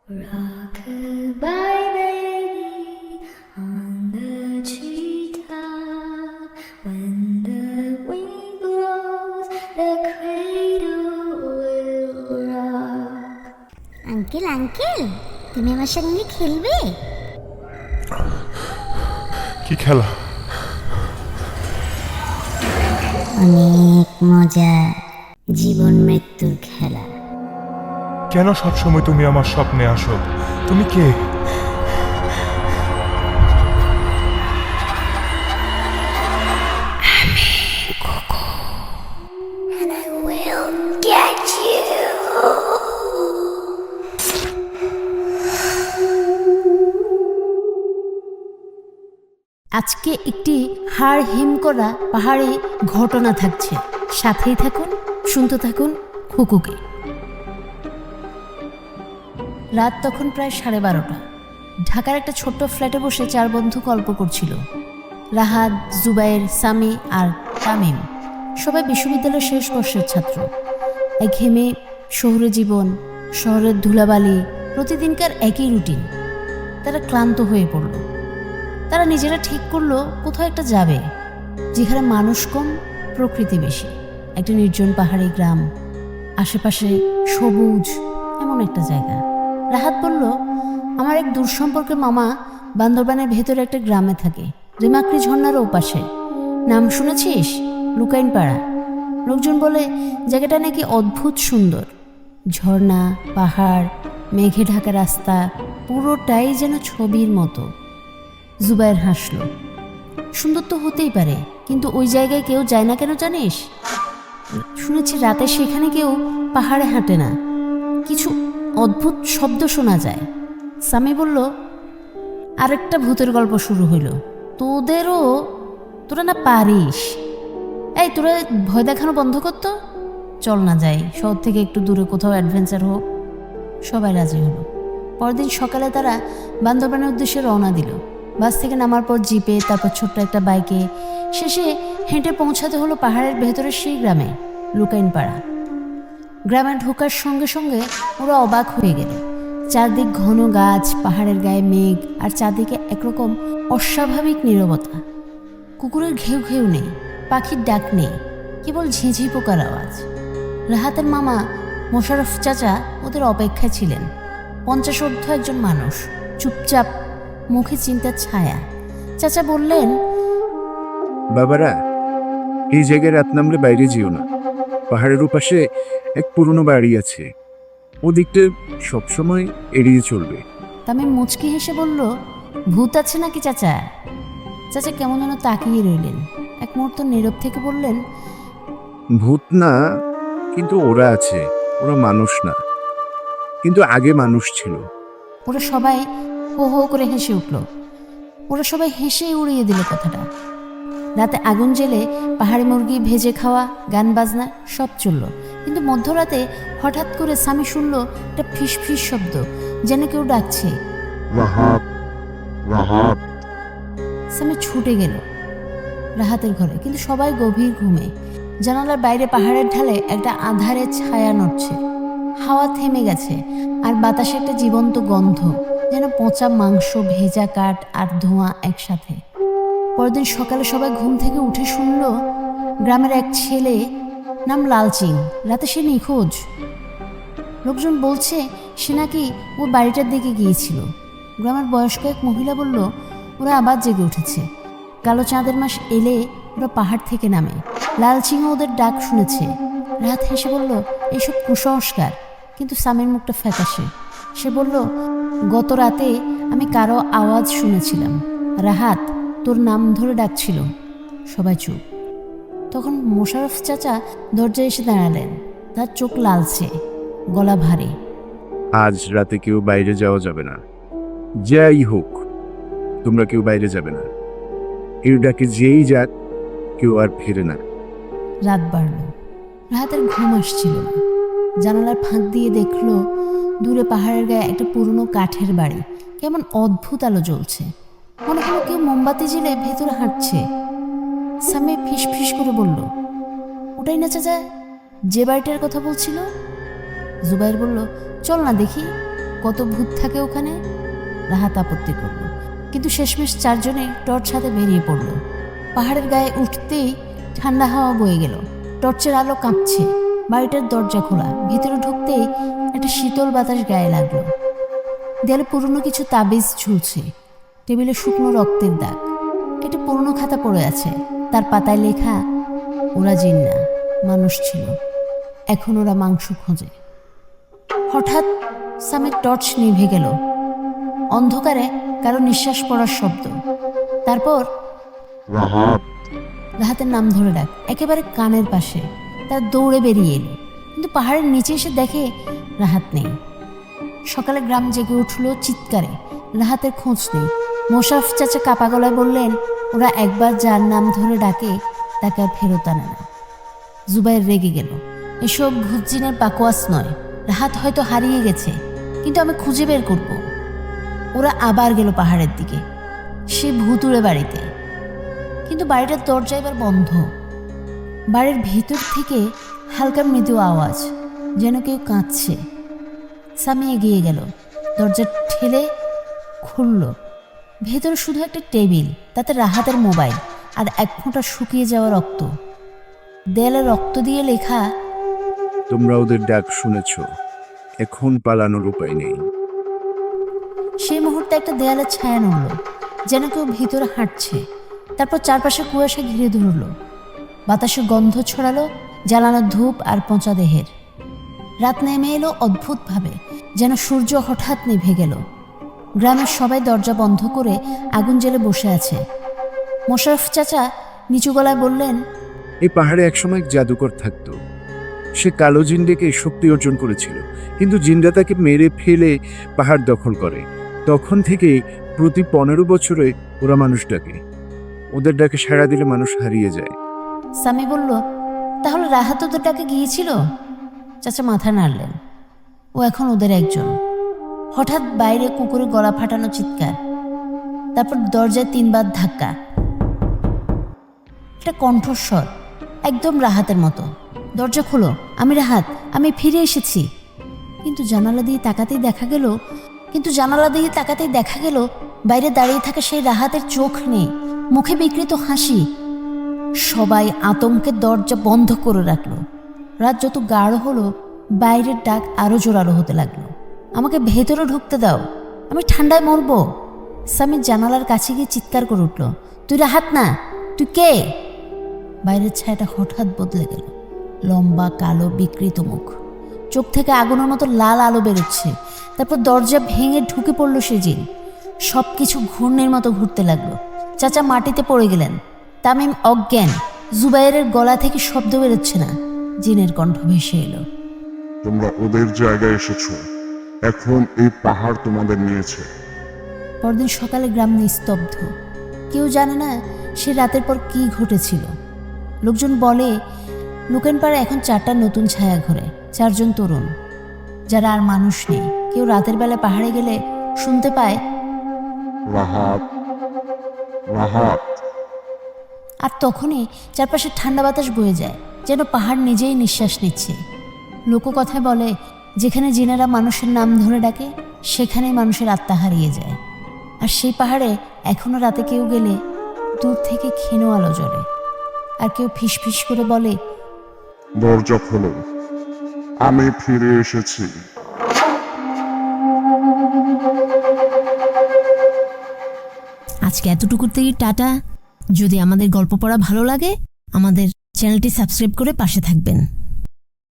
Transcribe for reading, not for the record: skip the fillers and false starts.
Rock-a-bye baby on the treetop. When the wind blows, the cradle will rock. Uncle uncle, তুমি আমার সঙ্গে খেলবে? কি খেলা? অনেক মজা, জীবন মৃত্যুর খেলা। কেন সবসময় তুমি আমার স্বপ্নে আসো? তুমি কে? আজকে একটি হাড় হিম করা পাহাড়ি ঘটনা থাকছে, সাথেই থাকুন, শুনতে থাকুন খুকুকে। রাত তখন প্রায় 12:30। ঢাকার একটা ছোট্ট ফ্ল্যাটে বসে 4 বন্ধু গল্প করছিল। রাহাত, জুবাইর, সামি আর তামিম সবাই বিশ্ববিদ্যালয়ের শেষ বর্ষের ছাত্র। একঘেয়েমি শহুরে জীবন, শহরের ধুলাবালি, প্রতিদিনকার একই রুটিন। তারা ক্লান্ত হয়ে পড়ল। তারা নিজেরা ঠিক করলো কোথাও একটা যাবে, যেখানে মানুষ কম, প্রকৃতি বেশি। একটা নির্জন পাহাড়ি গ্রাম, আশেপাশে সবুজ, এমন একটা জায়গা। রাহাত বলল, আমার এক দূর সম্পর্কের মামা বান্দরবানের ভেতরে একটা গ্রামে থাকে, রিমাকড়ি ঝর্ণার ওপাশে। নাম শুনেছিস? লুকাইনপাড়া। লোকজন বলে জায়গাটা নাকি অদ্ভুত সুন্দর। ঝর্ণা, পাহাড়, মেঘে ঢাকা রাস্তা, পুরোটাই যেন ছবির মতো। জুবাইর হাসল। সুন্দর তো হতেই পারে, কিন্তু ওই জায়গায় কেউ যায় না কেন জানিস? শুনেছি রাতে সেখানে কেউ পাহাড়ে হাঁটে না, কিছু অদ্ভুত শব্দ শোনা যায়। সামি বলল, আরেকটা ভূতের গল্প শুরু হইল। তোরা না পারিস। এই তোরা ভয় দেখানো বন্ধ করতো, চল না যাই, শহর থেকে একটু দূরে কোথাও অ্যাডভেঞ্চার হোক। সবাই রাজি হলো। পরদিন সকালে তারা বান্দরবানের উদ্দেশ্যে রওনা দিল। বাস থেকে নামার পর জিপে, তারপর ছোট্ট একটা বাইকে, শেষে হেঁটে পৌঁছাতে হলো পাহাড়ের ভেতরের সেই গ্রামে, লুকাইনপাড়া। গ্রামে ঢোকার সঙ্গে সঙ্গে ওরা অবাক হয়ে গেল। চারদিক ঘন গাছ, পাহাড়ের গায়ে মেঘ, আর চারদিকে একরকম অস্বাভাবিক নীরবতা। কুকুরের ঘেউ ঘেউ নেই, পাখির ডাক নেই, কেবল ঝিঁঝি পোকার আওয়াজ। রাহাতের মামা মোশাররফ চাচা ওদের অপেক্ষায় ছিলেন। 50 ঊর্ধ্ব একজন মানুষ, চুপচাপ, মুখে চিন্তার ছায়া। চাচা বললেন, বাবারা, এই জায়গায় রাত নামলে বাইরে যেও না। পাহাড়ের ওপাশে এক পুরনো বাড়ি আছে, ওদিকটা সবসময় এড়িয়ে চলবে। তামিম মুচকি হেসে বলল, ভূত আছে নাকি চাচা? চাচা কেমন যেন তাকিয়ে রইলেন। এক মুহূর্ত নীরব থেকে বললেন, ভূত না, কিন্তু ওরা আছে। ওরা মানুষ না, কিন্তু আগে মানুষ ছিল। ওরা সবাই হো হো করে হেসে উঠল। ওরা সবাই হেসে উড়িয়ে দিল কথাটা। রাতে আগুন জ্বেলে পাহাড়ি মুরগি ভেজে খাওয়া, গান বাজনা সব চলল। কিন্তু মধ্যরাতে হঠাৎ করে সামি শুনল একটা ফিস ফিস শব্দ, যেন কেউ ডাকছে। সামি ছুটে গেল রাহাতের ঘরে, কিন্তু সবাই গভীর ঘুমে। জানালার বাইরে পাহাড়ের ঢালে একটা আঁধারে ছায়া নড়ছে। হাওয়া থেমে গেছে, আর বাতাসে একটা জীবন্ত গন্ধ, যেন পচা মাংস, ভেজা কাঠ আর ধোঁয়া একসাথে। পরদিন সকালে সবাই ঘুম থেকে উঠে শুনল, গ্রামের এক ছেলে, নাম লালচিং, রাতে সে নিখোঁজ। লোকজন বলছে সে নাকি ওর বাড়িটার দিকে গিয়েছিল। গ্রামের বয়স্ক এক মহিলা বলল, ওরা আবার জেগে উঠেছে। কালো চাঁদের মাস এলে ওরা পাহাড় থেকে নামে। লালচিংও ওদের ডাক শুনেছে। রাত হেসে বলল, এইসব কুসংস্কার। কিন্তু সামির মুখটা ফ্যাকাশে। সে বলল, গত রাতে আমি কারো আওয়াজ শুনেছিলাম। রাহাত, তোর নাম ধরে ডাকছিল। সবাই চুপ। তখন মোশাররফ চাচা দরজায় এসে দাঁড়ালেন। তার চোখ লালচে, গলা ভারী। আজ রাতে কেউ বাইরে যাওয়া যাবে না, যাই হোক। তোমরা কেউ বাইরে যাবে না। এর ডাকে যেই যাক, কেউ আর ফেরে না। রাত বাড়ল। রাহাতের ঘুম আসছিল না। জানালার ফাঁক দিয়ে দেখলো দূরে পাহাড়ের গায়ে একটা পুরনো কাঠের বাড়ি। কেমন অদ্ভুত আলো জ্বলছে, মনে হলো কেউ মোমবাতি জ্বেলে ভেতরে হাঁটছে। সামি ফিস ফিস করে বলল, ওটাই না চাচা, যে বাড়িটার কথা বলছিল? জুবাইর বলল, চল না দেখি। কত ভূত থাকে ওখানে। রাহাত আপত্তি করল, কিন্তু শেষমেশ চারজনে টর্চ হাতে বেরিয়ে পড়ল। পাহাড়ের গায়ে উঠতেই ঠান্ডা হাওয়া বয়ে গেল, টর্চের আলো কাঁপছে। বাড়িটার দরজা খোলা, ভিতরে ঢুকতেই একটা শীতল বাতাস গায়ে লাগলো। দেয়ালে পুরনো কিছু তাবিজ ঝুলছে, টেবিলে শুকনো রক্তের দাগ। একটা পুরনো খাতা পড়ে আছে, তার পাতায় লেখা, ওরা জিন না, মানুষ ছিল, এখন ওরা মাংস খোঁজে। হঠাৎ সামির টর্চ নিভে গেল, অন্ধকারে কারো নিঃশ্বাস পড়ার শব্দ। তারপর রাহাতের নাম ধরে ডাক, একেবারে কানের পাশে। তার দৌড়ে বেরিয়ে এলো, কিন্তু পাহাড়ের নিচে এসে দেখে রাহাত নেই। সকালে গ্রাম জেগে উঠল চিৎকারে, রাহাতের খোঁজ নেই। মোশারফ চাচা কাপা গলায় বললেন, ওরা একবার যার নাম ধরে ডাকে তাকে আর ফেরত আনে না। জুবাইর রেগে গেল, এসব ভূতজিনের পাকোয়াস নয়, রাহাত হয়তো হারিয়ে গেছে, কিন্তু আমি খুঁজে বের করব। ওরা আবার গেল পাহাড়ের দিকে, সে ভূতুড়ে বাড়িতে। কিন্তু বাড়িটার দরজা এবার বন্ধ। বাড়ির ভিতর থেকে হালকা মৃদু আওয়াজ, যেন কেউ কাঁদছে। সামি এগিয়ে গেল, দরজা ঠেলে খুলল। ভেতরে শুধু একটা টেবিল, তাতে রাহাতের মোবাইল আর এক ফোঁটা শুকিয়ে যাওয়া রক্ত। দেয়ালে রক্ত দিয়ে লেখা, তোমরা ওদের ডাক শুনেছ, এখন পালানোর উপায় নেই। সেই মুহূর্তে একটা দেয়ালের ছায়া নড়ল, যেন কেউ ভিতরে হাঁটছে। তারপর চারপাশে কুয়াশা ঘিরে ধরল, বাতাসে গন্ধ ছড়ালো, জ্বালানো ধূপ আর পচা দেহের। রাত নেমে এলো অদ্ভুতভাবে, যেন সূর্য হঠাৎ নিভে গেল। গ্রামের সবাই দরজা বন্ধ করে আগুন জ্বেলে বসে আছে। মোশারফ চাচা নিচু গলায় বললেন, এই পাহাড়ে একসময় এক জাদুকর থাকতো। সে কালো জিন ডেকে শক্তি অর্জন করেছিল, কিন্তু জিনরা তাকে মেরে ফেলে পাহাড় দখল করে। তখন থেকে প্রতি 15 বছরে ওরা মানুষ ডাকে। ওদের ডাকে সাড়া দিলে মানুষ হারিয়ে যায়। সামি বলল, তাহলে রাহাত ওদের ডাকে গিয়েছিল? চাচা মাথা নাড়লেন, ও এখন ওদের একজন। হঠাৎ বাইরে কুকুরের গলা ফাটানো চিৎকার, তারপর দরজায় 3 বার ধাক্কা। একটা কণ্ঠস্বর, একদম রাহাতের মতো, দরজা খোলো, আমি রাহাত, আমি ফিরে এসেছি। কিন্তু জানালা দিয়ে তাকাতেই দেখা গেল বাইরে দাঁড়িয়ে থাকা সেই রাহাতের চোখ নেই, মুখে বিকৃত হাসি। সবাই আতঙ্কে দরজা বন্ধ করে রাখলো। রাত যত গাঢ় হলো, বাইরের ডাক আরো জোরালো হতে লাগলো, আমাকে ভেতরে ঢুকতে দাও, আমি ঠান্ডায় মরবো। সামি জানালার কাছে গিয়ে চিৎকার করে উঠল, তুই রাহাত না, তুই কে? বাইরের ছায়াটা হঠাৎ বদলে গেল, লম্বা কালো বিকৃত মুখ, চোখ থেকে আগুনের মতো লাল আলো বেরোচ্ছে। তারপর দরজা ভেঙে ঢুকে পড়ল সে জিন। সব কিছু ঘূর্ণের মতো ঘুরতে লাগলো। চাচা মাটিতে পড়ে গেলেন, তামিম অজ্ঞান। জুবাইরের গলা থেকে শব্দ বেরোচ্ছে না। জিনের কণ্ঠ ভেসে এলো, তোমরা ওদের জায়গায় এসেছো, এখন এই পাহাড় তোমাদের নিয়েছে। পরদিন সকালে গ্রাম নিস্তব্ধ, কেউ জানে না সে রাতের পর কি ঘটেছিল। লোকজন বলে, লোকেনপাড়ে এখন 4টা নতুন ছায়া ঘোরে, 4 জন তরুণ, যারা আর মানুষ নেই। কেউ রাতের বেলা পাহাড়ে গেলে শুনতে পায়, রাহাত, রাহাত। আর তখনই চারপাশে ঠান্ডা বাতাস বয়ে যায়, যেন পাহাড় নিজেই নিঃশ্বাস নিচ্ছে। লোককথায় বলে, যেখানে জিনেরা মানুষের নাম ধরে ডাকে, সেখানেই মানুষের আত্মা হারিয়ে যায়। আর সেই পাহাড়ে এখনো রাতে কেউ গেলে দূর থেকে ক্ষীণ আলো জ্বলে, আর কেউ ফিসফিস করে বলে, দরজা খোলো, আমি ফিরে এসেছি। আজকে এতটুকুতেই টাটা। যদি আমাদের গল্প পড়া ভালো লাগে, আমাদের চ্যানেলটি সাবস্ক্রাইব করে পাশে থাকবেন।